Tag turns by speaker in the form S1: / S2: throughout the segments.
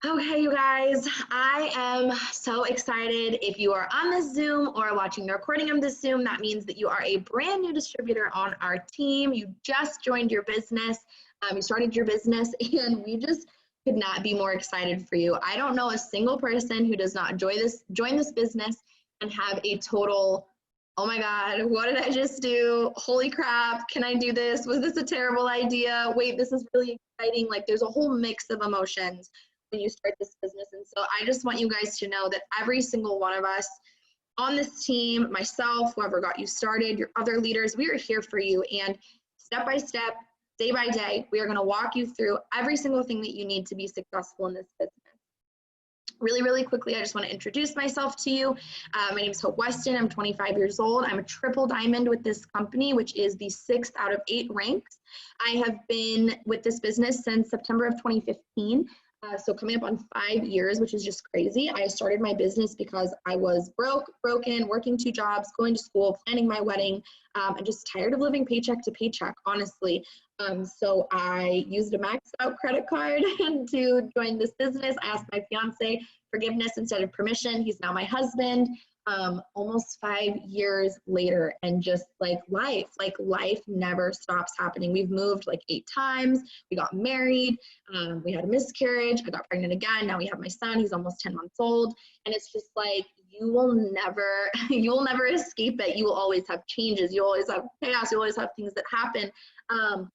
S1: Okay, you guys, I am so excited. If you are on this Zoom or watching the recording of this Zoom, that means that you are a brand new distributor on our team. You just joined your business, you started your business, and we just could not be more excited for you. I don't know a single person who does not join this business and have a total, oh my God, what did I just do? Holy crap, can I do this? Was this a terrible idea? Wait, this is really exciting. Like, there's a whole mix of emotions when you start this business. And so I just want you guys to know that every single one of us on this team, myself, whoever got you started, your other leaders, we are here for you. And step by step, day by day, we are going to walk you through every single thing that you need to be successful in this business. Really quickly, I just want to introduce myself to you. My name is Hope Weston. I'm 25 years old. I'm a triple diamond with this company, which is the 6th out of 8 ranks. I have been with this business since September of 2015. So coming up on 5 years, which is just crazy. I started my business because I was broken, working 2 jobs, going to school, planning my wedding, and just tired of living paycheck to paycheck, honestly. So I used a maxed out credit card to join this business. I asked my fiance forgiveness instead of permission. He's now my husband. Almost 5 years later, and just like life never stops happening. We've moved like 8 times. We got married. We had a miscarriage. I got pregnant again. Now we have my son. He's almost 10 months old. And it's just like, you will never escape it. You will always have changes. You always have chaos. You always have things that happen.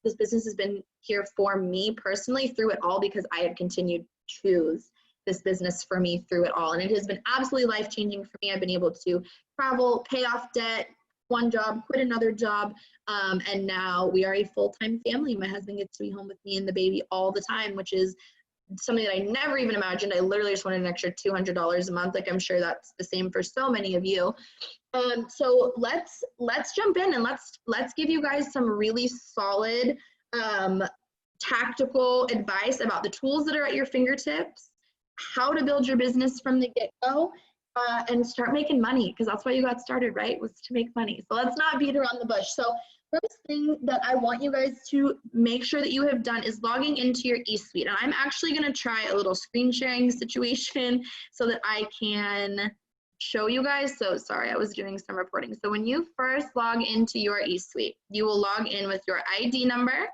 S1: This business has been here for me personally through it all because I have continued to choose this business for me through it all. And it has been absolutely life-changing for me. I've been able to travel, pay off debt, one job, quit another job, and now we are a full-time family. My husband gets to be home with me and the baby all the time, which is something that I never even imagined. I literally just wanted an extra $200 a month. Like, I'm sure that's the same for so many of you. So let's jump in and let's give you guys some really solid tactical advice about the tools that are at your fingertips, how to build your business from the get-go, and start making money, because that's why you got started, right? Was to make money. So let's not beat around the bush. So first thing that I want you guys to make sure that you have done is logging into your eSuite. And I'm actually going to try a little screen sharing situation so that I can show you guys. So sorry, I was doing some reporting. So when you first log into your eSuite, you will log in with your ID number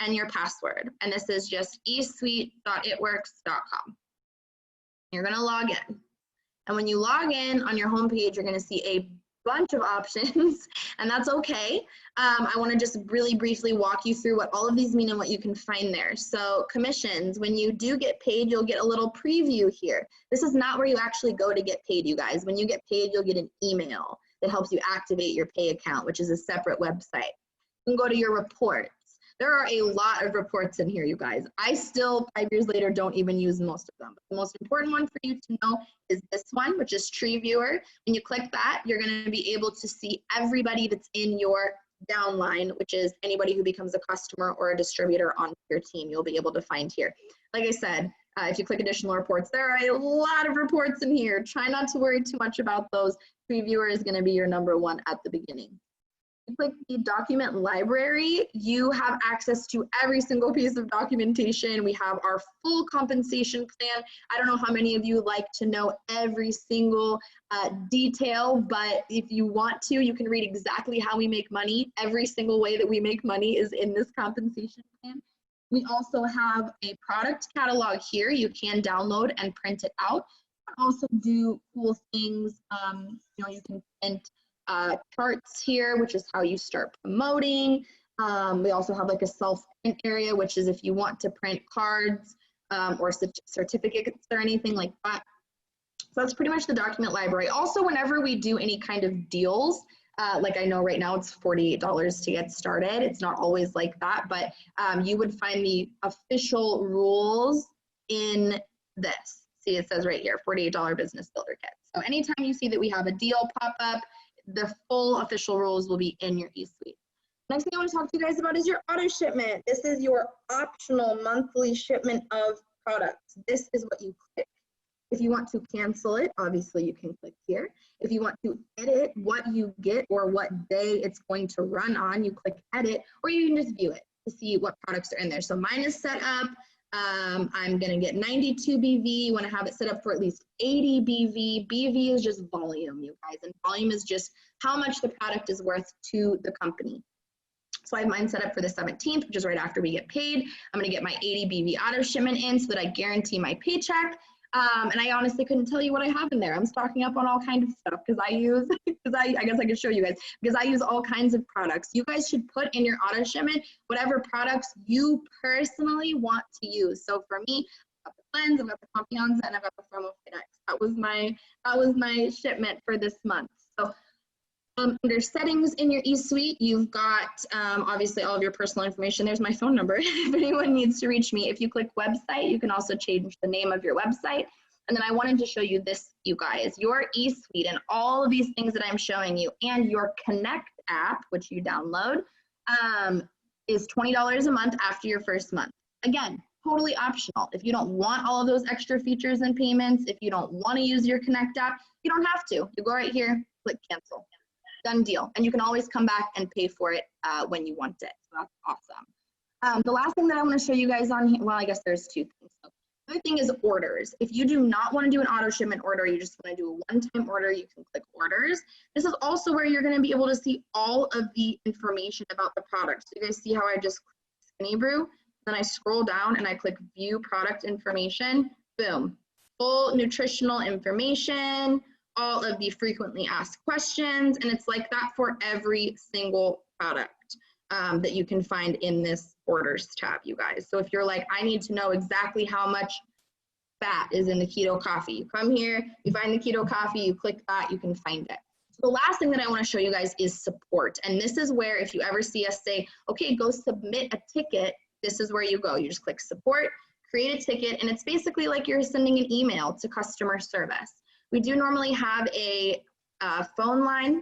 S1: and your password. And this is just esuite.itworks.com. You're going to log in. And when you log in on your homepage, you're going to see a bunch of options, and that's okay. I want to just really briefly walk you through what all of these mean and what you can find there. So commissions, when you do get paid, you'll get a little preview here. This is not where you actually go to get paid, you guys. When you get paid, you'll get an email that helps you activate your pay account, which is a separate website. You can go to your reports. There are a lot of reports in here, you guys. I still, 5 years later, don't even use most of them. But the most important one for you to know is this one, which is Tree Viewer. When you click that, you're going to be able to see everybody that's in your downline, which is anybody who becomes a customer or a distributor on your team, you'll be able to find here. Like I said, if you click additional reports, there are a lot of reports in here. Try not to worry too much about those. Tree Viewer is going to be your #1 at the beginning. You click the document library, you have access to every single piece of documentation. We have our full compensation plan. I don't know how many of you like to know every single detail, but if you want to, you can read exactly how we make money. Every single way that we make money is in this compensation plan. We also have a product catalog here. You can download and print it out. Also do cool things. You can print charts here, which is how you start promoting. We also have like a self-print area, which is if you want to print cards or certificates or anything like that. So that's pretty much the document library. Also, whenever we do any kind of deals, like I know right now it's $48 to get started. It's not always like that, but you would find the official rules in this. See, it says right here, $48 business builder kit. So anytime you see that we have a deal pop up, the full official rules will be in your eSuite. Next thing I want to talk to you guys about is your auto shipment. This is your optional monthly shipment of products. This is what you click. If you want to cancel it, obviously you can click here. If you want to edit what you get or what day it's going to run on, you click edit, or you can just view it to see what products are in there. So mine is set up. I'm gonna get 92 BV. You wanna have it set up for at least 80 BV. BV is just volume, you guys, and volume is just how much the product is worth to the company. So I have mine set up for the 17th, which is right after we get paid. I'm gonna get my 80 BV auto shipment in so that I guarantee my paycheck. And I honestly couldn't tell you what I have in there. I'm stocking up on all kinds of stuff because I use, I guess I could show you guys, because I use all kinds of products. You guys should put in your auto shipment whatever products you personally want to use. So for me, I've got the Cleanse, I've got the Confianza, and I've got the Thermofit X. That was my shipment for this month. So under settings in your eSuite, you've got obviously all of your personal information. There's my phone number if anyone needs to reach me. If you click website, you can also change the name of your website. And then I wanted to show you this, you guys, your eSuite and all of these things that I'm showing you, and your Connect app, which you download, is $20 a month after your first month. Again, totally optional. If you don't want all of those extra features and payments, if you don't want to use your Connect app, you don't have to. You go right here, click cancel. Done deal. And you can always come back and pay for it when you want it. So that's awesome. The last thing that I want to show you guys on here, well, I guess there's two things. So the other thing is orders. If you do not want to do an auto shipment order, you just want to do a one-time order, you can click orders. This is also where you're going to be able to see all of the information about the product. So you guys see how I just click Skinny Brew, then I scroll down and I click view product information, boom, full nutritional information, all of the frequently asked questions, and it's like that for every single product that you can find in this orders tab, you guys. So if you're like, I need to know exactly how much fat is in the keto coffee, you come here, you find the keto coffee, you click that, you can find it. So the last thing that I want to show you guys is support, and this is where if you ever see us say, okay, go submit a ticket, this is where you go. You just click support, create a ticket, and it's basically like you're sending an email to customer service. We do normally have a phone line,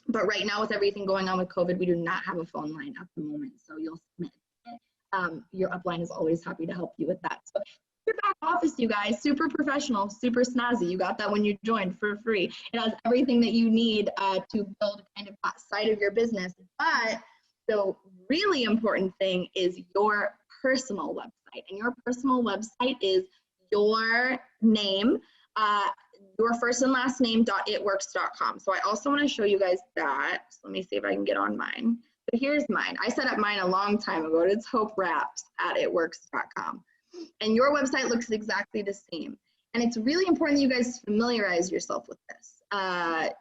S1: but right now with everything going on with COVID, we do not have a phone line at the moment. So you'll submit it. Your upline is always happy to help you with that. So your back office, you guys, super professional, super snazzy. You got that when you joined for free. It has everything that you need to build kind of that side of your business. But the really important thing is your personal website. And your personal website is your name, your first and last name.itworks.com. So I also want to show you guys that. So let me see if I can get on mine. So here's mine. I set up mine a long time ago. It's hopewraps@itworks.com. And your website looks exactly the same. And it's really important that you guys familiarize yourself with this.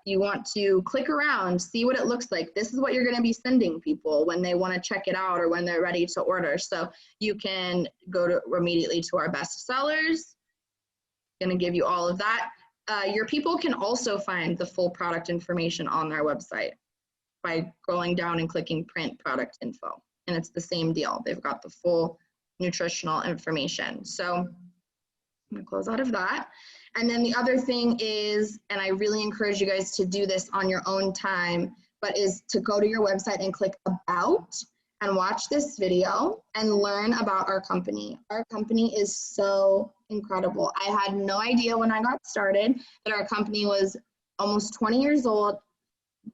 S1: You want to click around, see what it looks like. This is what you're going to be sending people when they want to check it out or when they're ready to order. So you can go immediately to our best sellers. Going to give you all of that. Your people can also find the full product information on their website by going down and clicking print product info. And it's the same deal. They've got the full nutritional information. So I'm gonna close out of that. And then the other thing is, and I really encourage you guys to do this on your own time, but is to go to your website and click about and watch this video and learn about our company. Our company is so incredible. I had no idea when I got started that our company was almost 20 years old,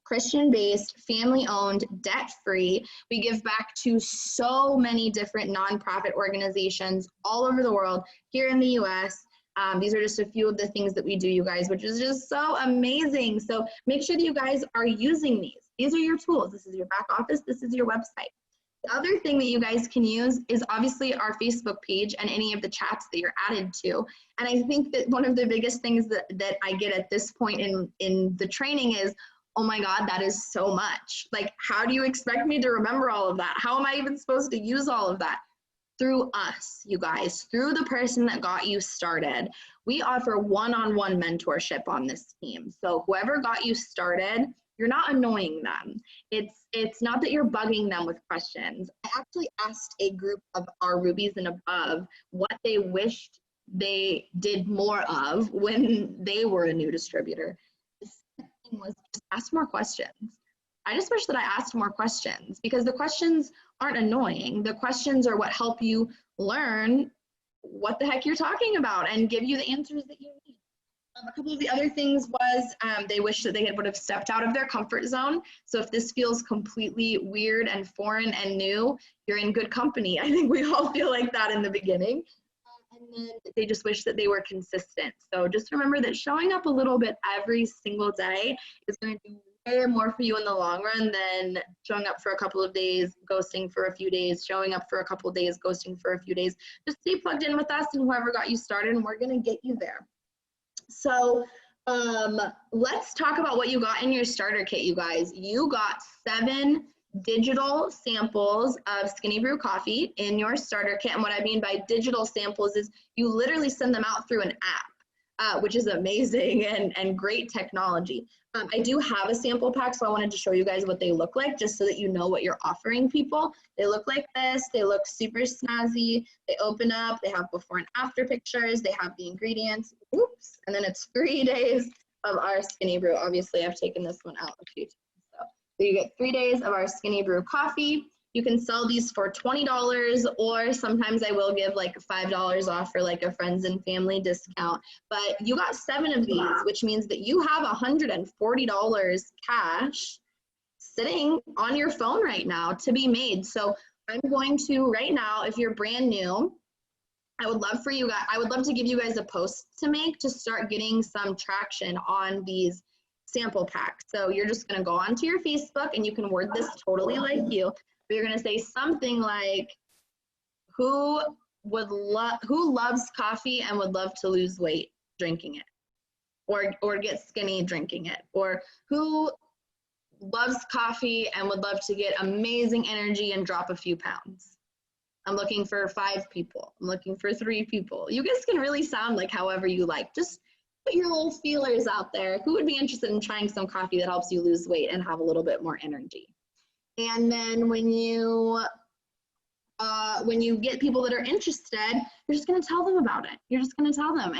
S1: Christian-based, family-owned, debt-free. We give back to so many different nonprofit organizations all over the world, here in the US. These are just a few of the things that we do, you guys, which is just so amazing. So make sure that you guys are using these. These are your tools. This is your back office. This is your website. The other thing that you guys can use is obviously our Facebook page and any of the chats that you're added to. And I think that one of the biggest things that I get at this point in the training is, oh my God, that is so much. Like, how do you expect me to remember all of that? How am I even supposed to use all of that? Through us, you guys, through the person that got you started. We offer one-on-one mentorship on this team. So whoever got you started, you're not annoying them. It's not that you're bugging them with questions. I actually asked a group of our Rubies and above what they wished they did more of when they were a new distributor. The second thing was just ask more questions. I just wish that I asked more questions, because the questions aren't annoying. The questions are what help you learn what the heck you're talking about and give you the answers that you need. A couple of the other things was they wish that they would have stepped out of their comfort zone. So if this feels completely weird and foreign and new, you're in good company. I think we all feel like that in the beginning. And then they just wish that they were consistent. So just remember that showing up a little bit every single day is going to do way more for you in the long run than showing up for a couple of days, ghosting for a few days, showing up for a couple of days, ghosting for a few days. Just stay plugged in with us and whoever got you started, and we're going to get you there. So let's talk about what you got in your starter kit, you guys. You got 7 digital samples of Skinny Brew coffee in your starter kit. And what I mean by digital samples is you literally send them out through an app, which is amazing and great technology. I do have a sample pack, so I wanted to show you guys what they look like just so that you know what you're offering people. They look like this. They look super snazzy. They open up. They have before and after pictures. They have the ingredients. Oops. And then it's 3 days of our Skinny Brew. Obviously, I've taken this one out a few times. So you get 3 days of our Skinny Brew coffee. You can sell these for $20, or sometimes I will give like $5 off for like a friends and family discount. But you got 7 of these, which means that you have $140 cash sitting on your phone right now to be made. So I'm going to right now, if you're brand new, I would love to give you guys a post to make to start getting some traction on these sample packs. So you're just going to go onto your Facebook, and you can word this totally like you. You're going to say something like, who loves coffee and would love to lose weight drinking it, or get skinny drinking it, or who loves coffee and would love to get amazing energy and drop a few pounds. I'm looking for 5 people. I'm looking for 3 people. You guys can really sound like however you like. Just put your little feelers out there. Who would be interested in trying some coffee that helps you lose weight and have a little bit more energy? And then when you get people that are interested, you're just going to tell them about it. You're just going to tell them,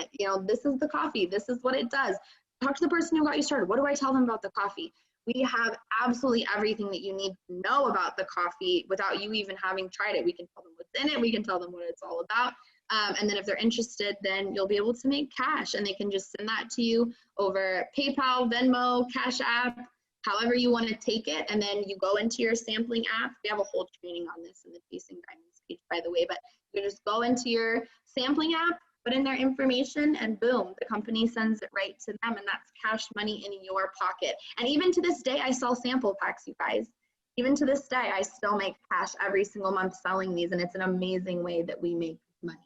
S1: this is the coffee. This is what it does. Talk to the person who got you started. What do I tell them about the coffee? We have absolutely everything that you need to know about the coffee without you even having tried it. We can tell them what's in it. We can tell them what it's all about. And then if they're interested, then you'll be able to make cash, and they can just send that to you over PayPal, Venmo, Cash App, however you want to take it. And then you go into your sampling app. We have a whole training on this in the Chasing Diamonds page, by the way, but you just go into your sampling app, put in their information, and boom, the company sends it right to them, and that's cash money in your pocket. And even to this day, I sell sample packs, you guys. Even to this day, I still make cash every single month selling these, and it's an amazing way that we make money.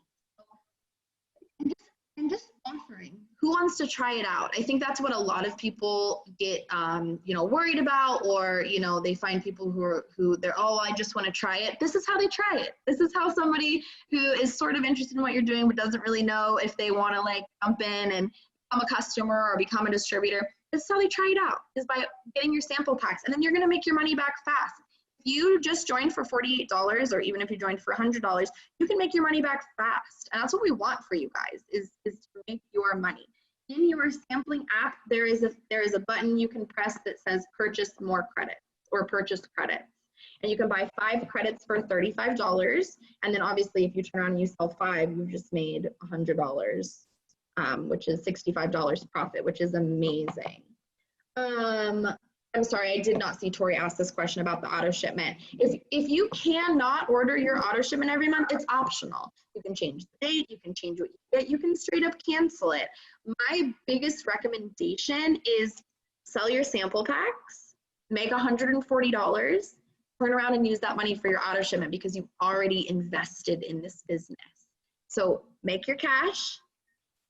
S1: And just offering. Who wants to try it out? I think that's what a lot of people get, worried about, or, they find people who they're, oh, I just want to try it. This is how they try it. This is how somebody who is sort of interested in what you're doing but doesn't really know if they want to like jump in and become a customer or become a distributor. This is how they try it out, is by getting your sample packs, and then you're going to make your money back fast. You just joined for $48, or even if you joined for $100, you can make your money back fast. And that's what we want for you guys, is to make your money. In your sampling app, there is a button you can press that says purchase more credits, or purchase credits. And you can buy 5 credits for $35. And then obviously if you turn around and you sell 5, you've just made $100, which is $65 profit, which is amazing. I'm sorry, I did not see Tori ask this question about the auto shipment. If you cannot order your auto shipment every month, it's optional. You can change the date, you can change what you get, you can straight up cancel it. My biggest recommendation is sell your sample packs, make $140, turn around and use that money for your auto shipment, because you've already invested in this business. So make your cash,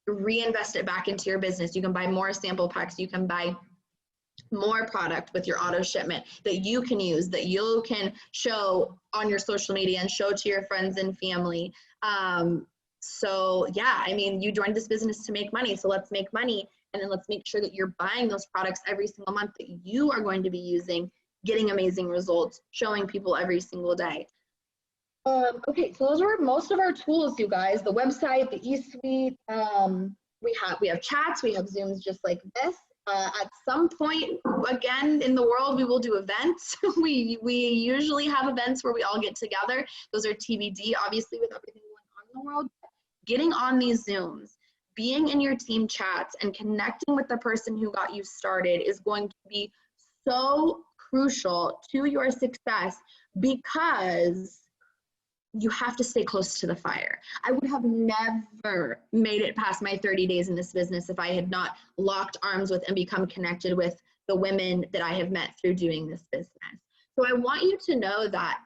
S1: reinvest it back into your business. You can buy more sample packs, you can buy more product with your auto shipment that you can use, that you can show on your social media and show to your friends and family. So yeah, I mean, you joined this business to make money, so let's make money, and then let's make sure that you're buying those products every single month that you are going to be using, getting amazing results, showing people every single day. Okay, so those are most of our tools, you guys. The website, the e-suite, we have chats, we have Zooms just like this. At some point, again, in the world, we will do events. we usually have events where we all get together. Those are TBD, obviously, with everything going on in the world. Getting on these Zooms, being in your team chats and connecting with the person who got you started is going to be so crucial to your success, because you have to stay close to the fire. I would have never made it past my 30 days in this business if I had not locked arms with and become connected with the women that I have met through doing this business. So I want you to know that,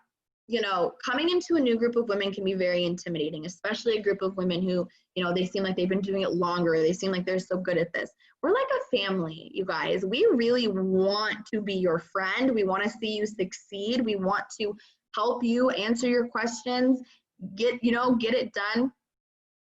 S1: you know, coming into a new group of women can be very intimidating, especially a group of women who, you know, they seem like they've been doing it longer. They seem like they're so good at this. We're like a family, you guys. We really want to be your friend. We want to see you succeed. We want to help you answer your questions, get it done.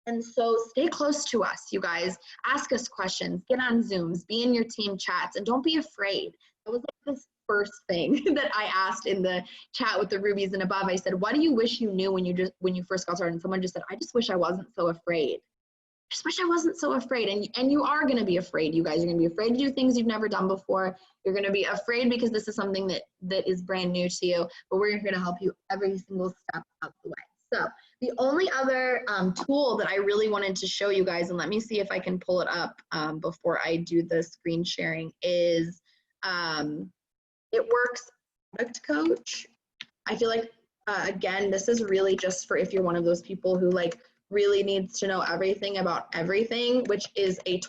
S1: And so stay close to us, you guys. Ask us questions, get on Zooms, be in your team chats, and don't be afraid. That was like the first thing that I asked in the chat with the rubies and above. I said, what do you wish you knew when you first got started? And someone just said, I just wish I wasn't so afraid. I just wish I wasn't so afraid. And you are going to be afraid, you guys. You're going to be afraid to do things you've never done before. You're going to be afraid because this is something that is brand new to you, but we're here to help you every single step of the way. So the only other tool that I really wanted to show you guys, and let me see if I can pull it up before I do the screen sharing, is It Works Product Coach. I feel like, again, this is really just for if you're one of those people who like really needs to know everything about everything, which is it's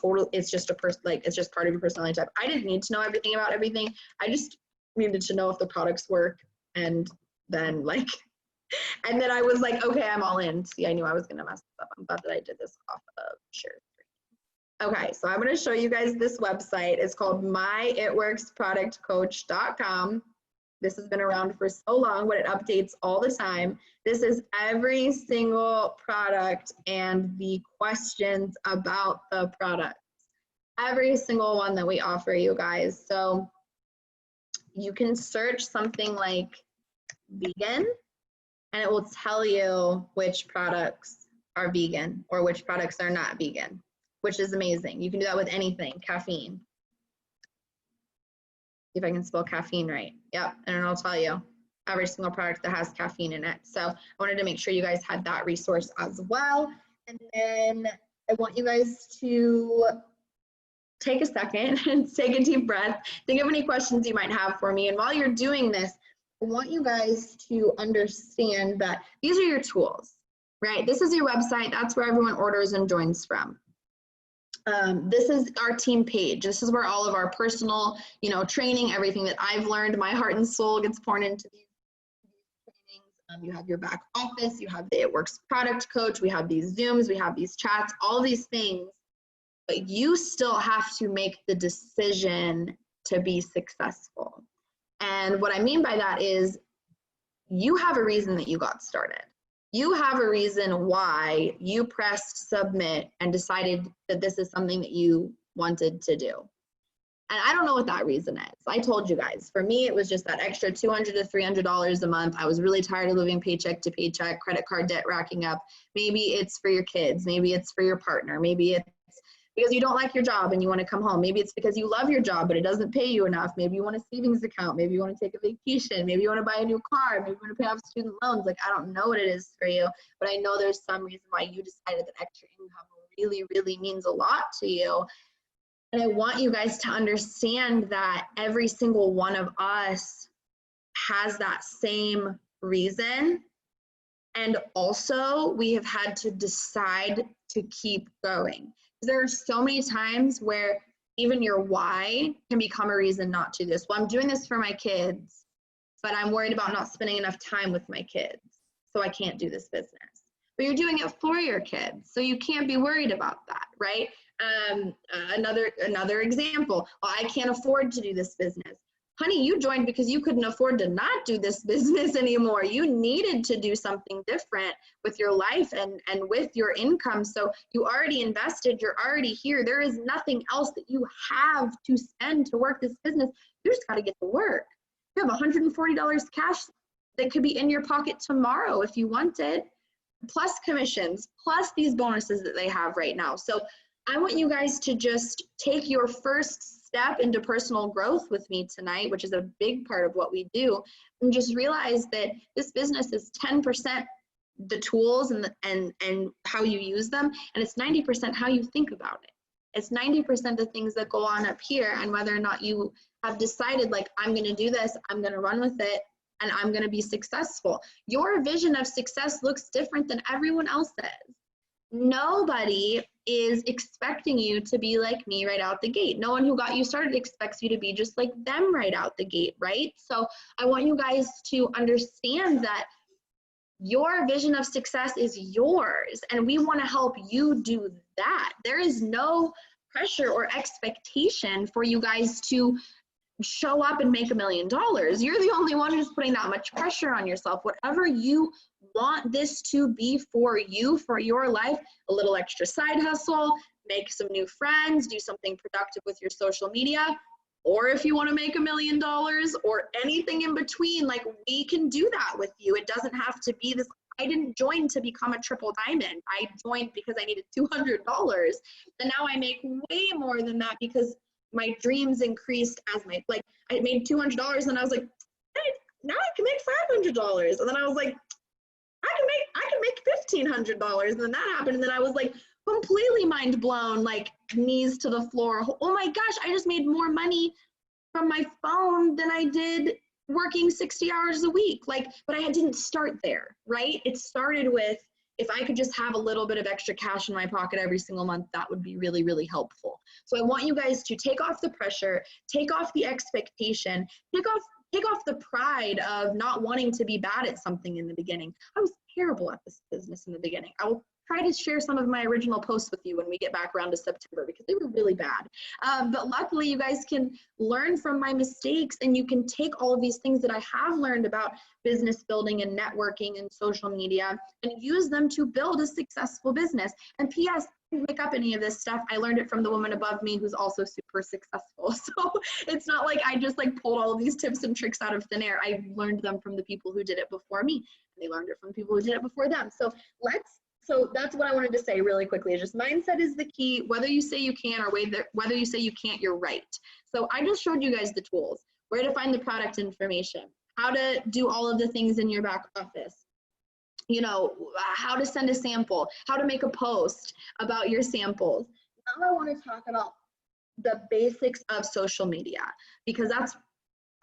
S1: just it's just part of your personality type. I didn't need to know everything about everything. I just needed to know if the products work, and then and then I was like, okay, I'm all in. See, I knew I was gonna mess this up. I'm glad that I did this off of share screen. Okay, so I'm gonna show you guys this website. It's called myitworksproductcoach.com. This has been around for so long, but it updates all the time. This is every single product and the questions about the products. Every single one that we offer you guys. So you can search something like vegan, and it will tell you which products are vegan or which products are not vegan, which is amazing. You can do that with anything. Caffeine. See if I can spell caffeine right. Yep, and it'll tell you every single product that has caffeine in it. So I wanted to make sure you guys had that resource as well. And then I want you guys to take a second and take a deep breath. Think of any questions you might have for me. And while you're doing this, I want you guys to understand that these are your tools, right? This is your website. That's where everyone orders and joins from. This is our team page. This is where all of our personal, training, everything that I've learned, my heart and soul gets poured into these trainings. You have your back office, you have the It Works Product Coach, we have these Zooms, we have these chats, all these things, but you still have to make the decision to be successful. And what I mean by that is you have a reason that you got started. You have a reason why you pressed submit and decided that this is something that you wanted to do. And I don't know what that reason is. I told you guys, for me, it was just that extra $200 to $300 a month. I was really tired of living paycheck to paycheck, credit card debt racking up. Maybe it's for your kids. Maybe it's for your partner. Maybe it's because you don't like your job and you want to come home. Maybe it's because you love your job, but it doesn't pay you enough. Maybe you want a savings account. Maybe you want to take a vacation. Maybe you want to buy a new car. Maybe you want to pay off student loans. Like, I don't know what it is for you, but I know there's some reason why you decided that extra income really, really means a lot to you. And I want you guys to understand that every single one of us has that same reason. And also, we have had to decide to keep going. There are so many times where even your why can become a reason not to do this. Well, I'm doing this for my kids, but I'm worried about not spending enough time with my kids, so I can't do this business. But you're doing it for your kids, so you can't be worried about that, right? Another example, well, I can't afford to do this business. Honey, you joined because you couldn't afford to not do this business anymore. You needed to do something different with your life and with your income. So you already invested, you're already here. There is nothing else that you have to spend to work this business. You just got to get to work. You have $140 cash that could be in your pocket tomorrow if you wanted, plus commissions, plus these bonuses that they have right now. So I want you guys to just take your first step into personal growth with me tonight, which is a big part of what we do, and just realize that this business is 10% the tools and how you use them, and it's 90% how you think about it. It's 90% the things that go on up here, and whether or not you have decided, like, I'm going to do this, I'm going to run with it, and I'm going to be successful. Your vision of success looks different than everyone else's. Nobody is expecting you to be like me right out the gate. No one who got you started expects you to be just like them right out the gate, right? So I want you guys to understand that your vision of success is yours, and we want to help you do that. There is no pressure or expectation for you guys to show up and make $1 million. You're the only one who's putting that much pressure on yourself. Whatever you want this to be for you, for your life, a little extra side hustle, make some new friends, do something productive with your social media, or if you want to make $1 million or anything in between, like, we can do that with you. It doesn't have to be this. I didn't join to become a triple diamond. I joined because I needed $200, and now I make way more than that because my dreams increased as like, I made $200, and I was like, hey, now I can make $500. And then I was like, I can make $1,500. And then that happened. And then I was like, completely mind blown, like knees to the floor. Oh my gosh, I just made more money from my phone than I did working 60 hours a week. Like, but I didn't start there, right? It started with, if I could just have a little bit of extra cash in my pocket every single month, that would be really, really helpful. So I want you guys to take off the pressure, take off the expectation, take off the pride of not wanting to be bad at something in the beginning. I was terrible at this business in the beginning. I will try to share some of my original posts with you when we get back around to September, because they were really bad. But luckily you guys can learn from my mistakes, and you can take all of these things that I have learned about business building and networking and social media and use them to build a successful business. And P.S., I didn't make up any of this stuff. I learned it from the woman above me who's also super successful. So it's not like I just like pulled all of these tips and tricks out of thin air. I learned them from the people who did it before me, and they learned it from people who did it before them. So that's what I wanted to say really quickly. Is just mindset is the key. Whether you say you can or whether you say you can't, you're right. So I just showed you guys the tools, where to find the product information, how to do all of the things in your back office, you know, how to send a sample, how to make a post about your samples. Now I want to talk about the basics of social media, because that's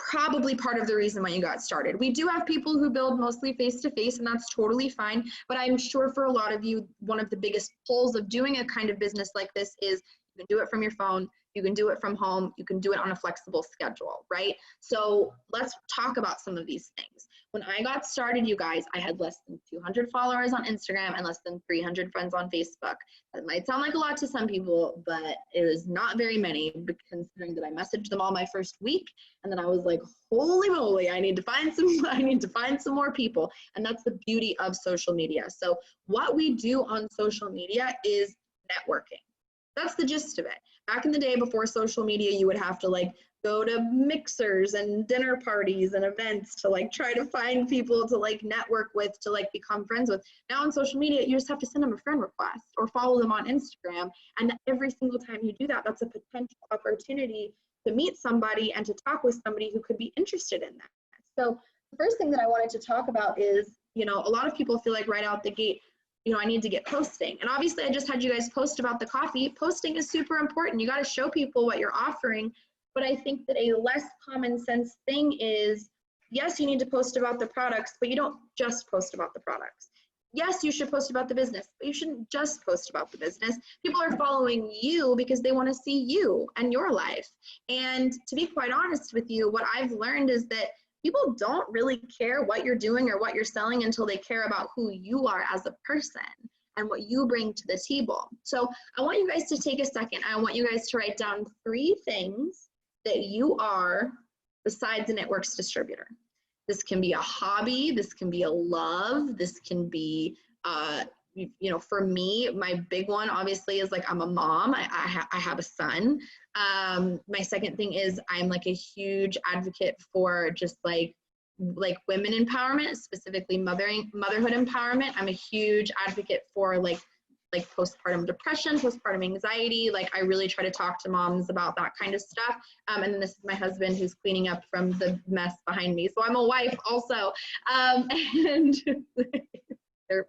S1: probably part of the reason why you got started. We do have people who build mostly face-to-face, and that's totally fine. But I'm sure for a lot of you, one of the biggest pulls of doing a kind of business like this is you can do it from your phone, you can do it from home, you can do it on a flexible schedule, right? So let's talk about some of these things. When I got started, you guys, I had less than 200 followers on Instagram and less than 300 friends on Facebook. That might sound like a lot to some people, but it was not very many, considering that I messaged them all my first week, and then I was like, holy moly, I need to find some more people. And that's the beauty of social media. So what we do on social media is networking. That's the gist of it. Back in the day, before social media, you would have to like go to mixers and dinner parties and events to like try to find people to like network with, to like become friends with. Now on social media, you just have to send them a friend request or follow them on Instagram. And every single time you do that, that's a potential opportunity to meet somebody and to talk with somebody who could be interested in that. So the first thing that I wanted to talk about is, you know, a lot of people feel like right out the gate, you know, I need to get posting. And obviously I just had you guys post about the coffee. Posting is super important. You got to show people what you're offering. But I think that a less common sense thing is, yes, you need to post about the products, but you don't just post about the products. Yes, you should post about the business, but you shouldn't just post about the business. People are following you because they want to see you and your life. And to be quite honest with you, what I've learned is that people don't really care what you're doing or what you're selling until they care about who you are as a person and what you bring to the table. So I want you guys to take a second. I want you guys to write down 3 things that you are besides a networks distributor. This can be a hobby, this can be a love, this can be, you know, for me, my big one obviously is like I'm a mom, I have a son. My second thing is I'm like a huge advocate for just like women empowerment, specifically motherhood empowerment. I'm a huge advocate for like postpartum depression, postpartum anxiety. Like I really try to talk to moms about that kind of stuff. And then this is my husband who's cleaning up from the mess behind me. So I'm a wife also. And they're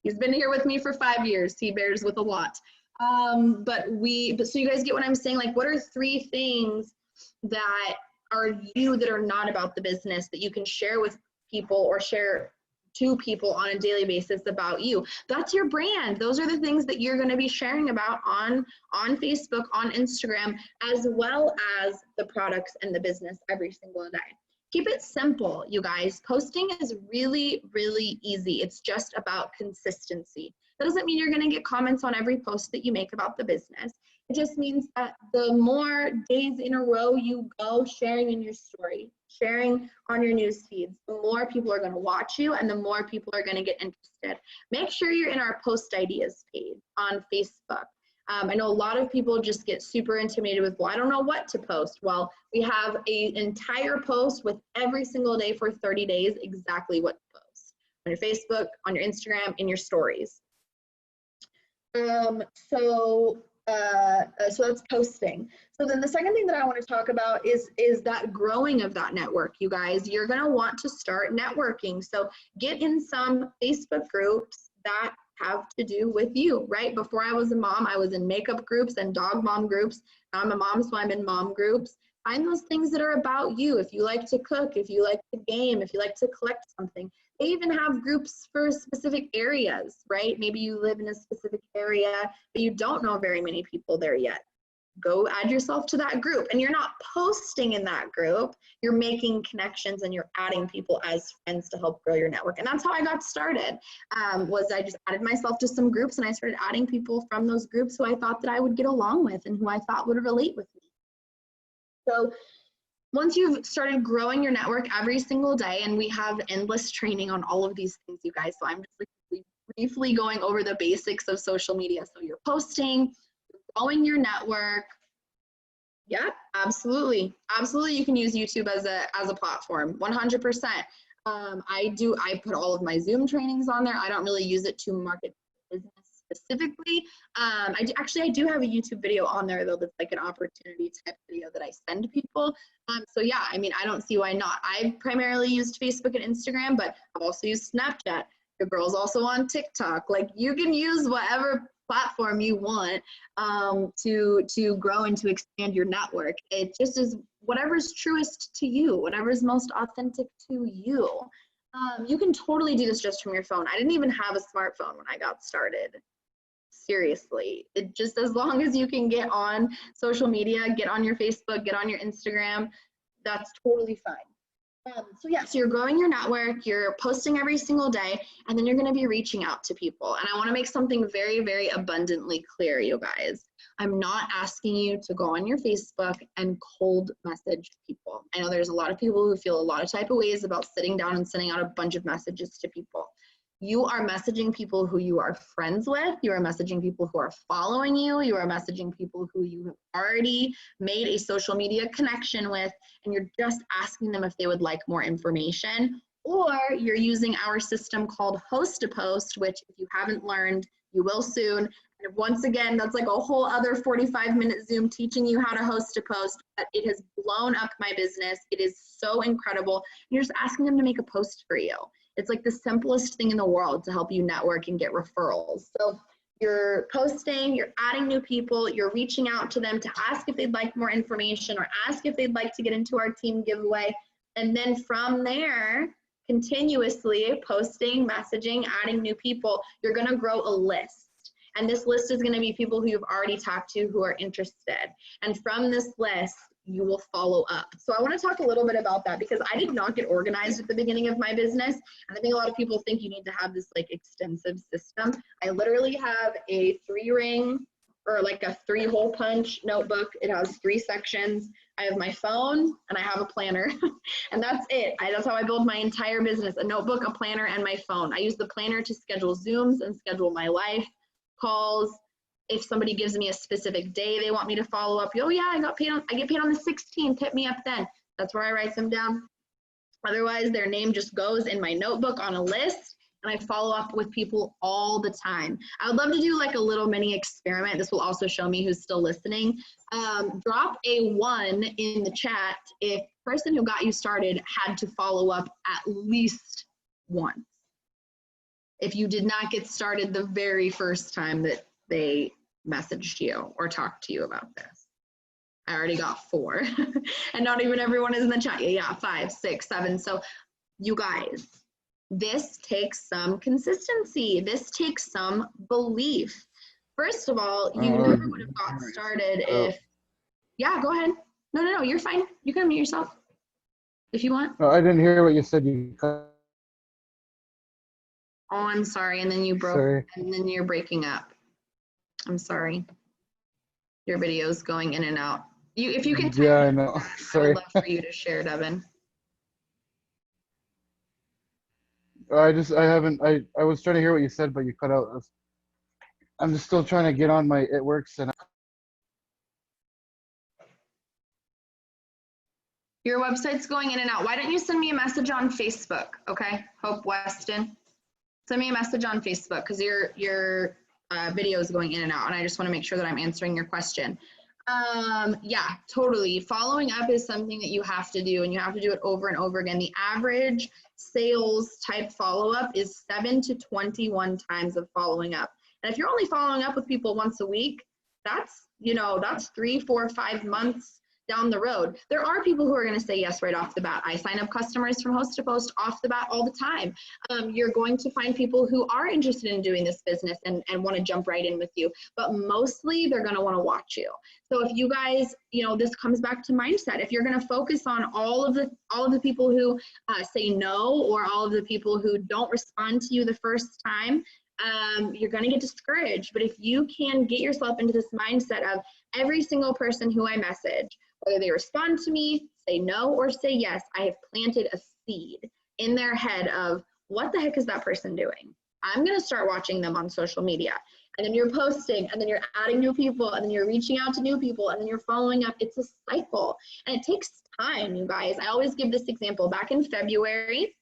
S1: He's been here with me for 5 years. He bears with a lot. But so you guys get what I'm saying? Like, what are 3 things that are you that are not about the business that you can share with people or share to people on a daily basis about you? That's your brand. Those are the things that you're going to be sharing about on Facebook, on Instagram, as well as the products and the business every single day. Keep it simple, you guys. Posting is really, really easy. It's just about consistency. That doesn't mean you're going to get comments on every post that you make about the business. It just means that the more days in a row you go sharing in your story, sharing on your news feeds, the more people are going to watch you and the more people are going to get interested. Make sure you're in our post ideas page on Facebook. I know a lot of people just get super intimidated with, well, I don't know what to post. Well, we have an entire post with every single day for 30 days, exactly what to post on your Facebook, on your Instagram, in your stories. So that's posting. So then the second thing that I want to talk about is that growing of that network, you guys. You're going to want to start networking. So get in some Facebook groups that have to do with you, right? Before I was a mom, I was in makeup groups and dog mom groups. Now I'm a mom, so I'm in mom groups. Find those things that are about you. If you like to cook, if you like to game, if you like to collect something. They even have groups for specific areas, right? Maybe you live in a specific area, but you don't know very many people there yet. Go add yourself to that group. And you're not posting in that group, you're making connections and you're adding people as friends to help grow your network. And that's how I got started, was I just added myself to some groups and I started adding people from those groups who I thought that I would get along with and who I thought would relate with me. So once you've started growing your network every single day, and we have endless training on all of these things, you guys, so I'm just like briefly going over the basics of social media. So you're posting, you're growing your network. Yeah, absolutely. Absolutely, you can use YouTube as a platform, 100%. I put all of my Zoom trainings on there. I don't really use it to market business specifically. I do have a YouTube video on there though that's like an opportunity type video that I send people. So yeah, I mean, I don't see why not. I've primarily used Facebook and Instagram, but I've also used Snapchat. The girl's also on TikTok. Like, you can use whatever platform you want to grow and to expand your network. It just is whatever's truest to you, whatever's most authentic to you. You can totally do this just from your phone. I didn't even have a smartphone when I got started. Seriously, it just, as long as you can get on social media, get on your Facebook, get on your Instagram, that's totally fine. So yeah, so you're growing your network, you're posting every single day, and then you're going to be reaching out to people. And I want to make something very, very abundantly clear, you guys. I'm not asking you to go on your Facebook and cold message people. I know there's a lot of people who feel a lot of type of ways about sitting down and sending out a bunch of messages to people. You are messaging people who you are friends with. You are messaging people who are following you. You are messaging people who you have already made a social media connection with, and you're just asking them if they would like more information. Or you're using our system called Host a Post, which if you haven't learned, you will soon. And once again, that's like a whole other 45-minute Zoom teaching you how to host a post. But it has blown up my business. It is so incredible. You're just asking them to make a post for you. It's like the simplest thing in the world to help you network and get referrals. So you're posting, you're adding new people, you're reaching out to them to ask if they'd like more information or ask if they'd like to get into our team giveaway. And then from there, continuously posting, messaging, adding new people, you're gonna grow a list. And this list is gonna be people who you've already talked to who are interested. And from this list, you will follow up. So I want to talk a little bit about that because I did not get organized at the beginning of my business. And I think a lot of people think you need to have this like extensive system. I literally have a 3-ring or like a 3-hole punch notebook. It has 3 sections. I have my phone and I have a planner and that's it. That's how I build my entire business, a notebook, a planner, and my phone. I use the planner to schedule Zooms and schedule my live calls. If somebody gives me a specific day they want me to follow up, oh yeah, I get paid on the 16th, hit me up then. That's where I write them down. Otherwise, their name just goes in my notebook on a list, and I follow up with people all the time. I would love to do like a little mini experiment. This will also show me who's still listening. Drop a 1 in the chat if the person who got you started had to follow up at least once. if you did not get started the very first time that they messaged you or talked to you about this. I already got 4 and not even everyone is in the chat. Yeah, 5, 6, 7. So you guys, this takes some consistency. This takes some belief. First of all, you never would have got started if, yeah, go ahead. No, you're fine. You can unmute yourself if you want.
S2: No, I didn't hear what you said.
S1: Oh, I'm sorry. And then you broke,
S2: Sorry.
S1: and then you're breaking up. I'm sorry. Your video's going in and out. If you can type
S2: Yeah, I
S1: it,
S2: know.
S1: I
S2: Sorry.
S1: would love for you to share, Devin.
S2: I was trying to hear what you said, but you cut out. I'm just still trying to get on my It Works, and
S1: Your website's going in and out. Why don't you send me a message on Facebook, okay? Hope Weston. Send me a message on Facebook because your video is going in and out, and I just want to make sure that I'm answering your question. Yeah, totally. Following up is something that you have to do, and you have to do it over and over again. The average sales type follow-up is 7 to 21 times of following up. And if you're only following up with people once a week, that's 3, 4, 5 months down the road. There are people who are going to say yes right off the bat. I sign up customers from host to post off the bat all the time. You're going to find people who are interested in doing this business and want to jump right in with you, but mostly they're going to want to watch you. So if you guys, this comes back to mindset. If you're going to focus on all of the people who say no, or all of the people who don't respond to you the first time, you're going to get discouraged. But if you can get yourself into this mindset of every single person who I message, whether they respond to me, say no, or say yes, I have planted a seed in their head of what the heck is that person doing? I'm going to start watching them on social media. And then you're posting, and then you're adding new people, and then you're reaching out to new people, and then you're following up. It's a cycle, and it takes time, you guys. I always give this example. Back in February,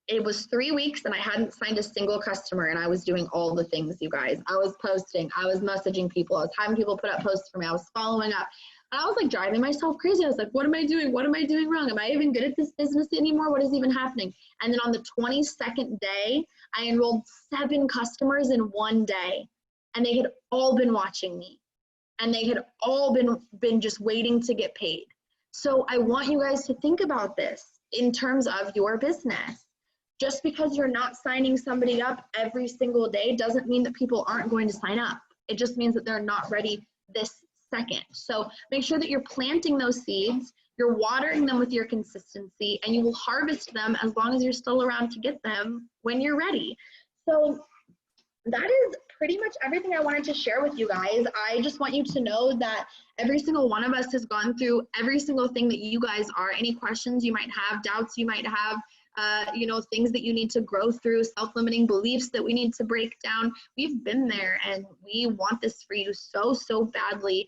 S1: it was 3 weeks and I hadn't signed a single customer, and I was doing all the things, you guys. I was posting, I was messaging people, I was having people put up posts for me, I was following up. And I was like driving myself crazy. I was like, what am I doing? What am I doing wrong? Am I even good at this business anymore? What is even happening? And then on the 22nd day, I enrolled 7 customers in one day, and they had all been watching me, and they had all been just waiting to get paid. So I want you guys to think about this in terms of your business. Just because you're not signing somebody up every single day doesn't mean that people aren't going to sign up. It just means that they're not ready this second. So make sure that you're planting those seeds, you're watering them with your consistency, and you will harvest them as long as you're still around to get them when you're ready. So that is pretty much everything I wanted to share with you guys. I just want you to know that every single one of us has gone through every single thing that you guys are. Any questions you might have, doubts you might have, things that you need to grow through, self-limiting beliefs that we need to break down. We've been there, and we want this for you so, so badly.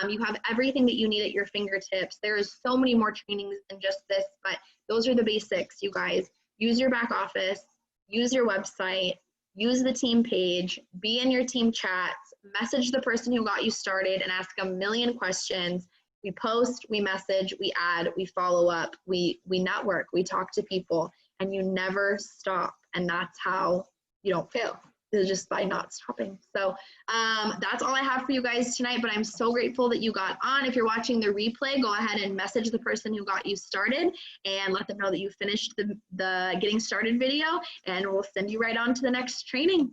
S1: You have everything that you need at your fingertips. There is so many more trainings than just this, but those are the basics, you guys. Use your back office, use your website, use the team page, be in your team chats, message the person who got you started and ask a million questions. We post, we message, we add, we follow up, we network, we talk to people, and you never stop. And that's how you don't fail, is just by not stopping. So that's all I have for you guys tonight, but I'm so grateful that you got on. If you're watching the replay, go ahead and message the person who got you started and let them know that you finished the getting started video, and we'll send you right on to the next training.